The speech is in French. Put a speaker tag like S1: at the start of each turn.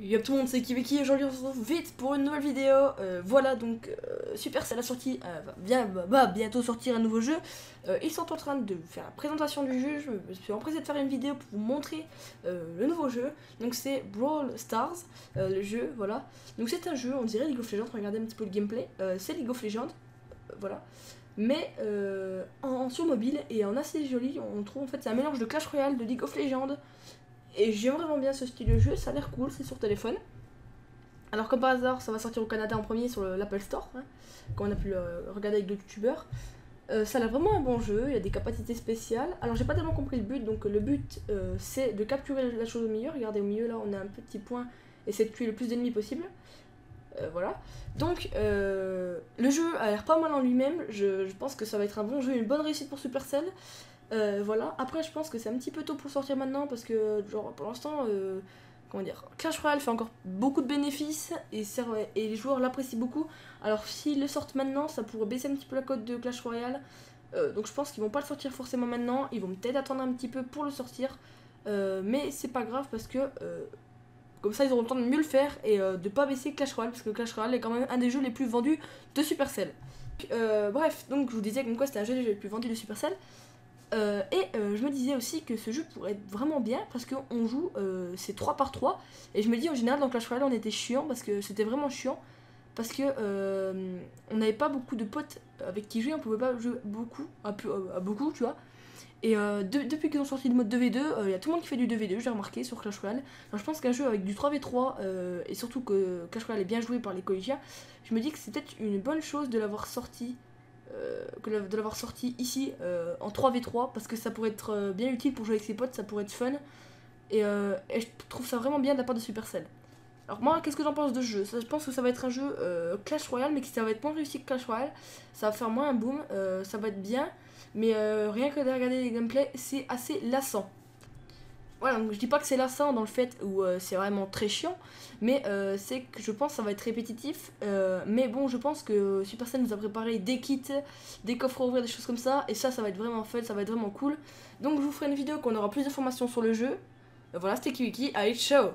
S1: Yop tout le monde, c'est Kibiki, aujourd'hui on se retrouve vite pour une nouvelle vidéo. Voilà, donc Supercell a sorti, va bientôt sortir un nouveau jeu. Ils sont en train de faire la présentation du jeu. Je me suis empressé de faire une vidéo pour vous montrer le nouveau jeu. Donc c'est Brawl Stars, le jeu, voilà. Donc c'est un jeu, on dirait League of Legends, regardez un petit peu le gameplay. C'est League of Legends, voilà. Mais sur mobile et en assez joli, on trouve en fait c'est un mélange de Clash Royale, de League of Legends. Et j'aime vraiment bien ce style de jeu, ça a l'air cool, c'est sur téléphone. Alors comme par hasard, ça va sortir au Canada en premier sur l'Apple Store, hein, comme on a pu le regarder avec d'autres youtubeurs. Ça a l'air vraiment un bon jeu, il y a des capacités spéciales. Alors j'ai pas tellement compris le but, donc le but c'est de capturer la chose au milieu. Regardez au milieu là, on a un petit point et c'est de tuer le plus d'ennemis possible. Voilà. Donc le jeu a l'air pas mal en lui-même, je pense que ça va être un bon jeu, une bonne réussite pour Supercell. Voilà, après je pense que c'est un petit peu tôt pour sortir maintenant parce que genre pour l'instant comment dire, Clash Royale fait encore beaucoup de bénéfices et les joueurs l'apprécient beaucoup. Alors s'ils le sortent maintenant, ça pourrait baisser un petit peu la cote de Clash Royale. Donc je pense qu'ils vont pas le sortir forcément maintenant, ils vont peut-être attendre un petit peu pour le sortir. Mais c'est pas grave parce que comme ça ils auront le temps de mieux le faire et de pas baisser Clash Royale parce que Clash Royale est quand même un des jeux les plus vendus de Supercell. Bref, donc je vous disais comme quoi c'était un jeu des jeux les plus vendus de Supercell. Je me disais aussi que ce jeu pourrait être vraiment bien parce qu'on joue, c'est 3 par 3 et je me dis en général dans Clash Royale on était chiant parce que c'était vraiment chiant parce que on n'avait pas beaucoup de potes avec qui jouer, on pouvait pas jouer beaucoup, à beaucoup tu vois. Et depuis qu'ils ont sorti le mode 2v2, il y a tout le monde qui fait du 2v2, j'ai remarqué sur Clash Royale. Alors je pense qu'un jeu avec du 3v3 et surtout que Clash Royale est bien joué par les collégiens, je me dis que c'est peut-être une bonne chose de l'avoir sorti ici en 3v3 parce que ça pourrait être bien utile pour jouer avec ses potes, ça pourrait être fun et je trouve ça vraiment bien de la part de Supercell. Alors moi qu'est-ce que j'en pense de ce jeu? Je pense que ça va être un jeu Clash Royale mais que ça va être moins réussi que Clash Royale, ça va faire moins un boom, ça va être bien mais rien que de regarder les gameplays c'est assez lassant. Voilà, donc je dis pas que c'est lassant dans le fait où c'est vraiment très chiant, mais c'est que je pense que ça va être répétitif. Mais bon, je pense que Supercell nous a préparé des kits, des coffres à ouvrir, des choses comme ça, et ça va être vraiment fun, ça va être vraiment cool. Donc je vous ferai une vidéo quand on aura plus d'informations sur le jeu. Voilà, c'était Kiwiki, allez, ciao!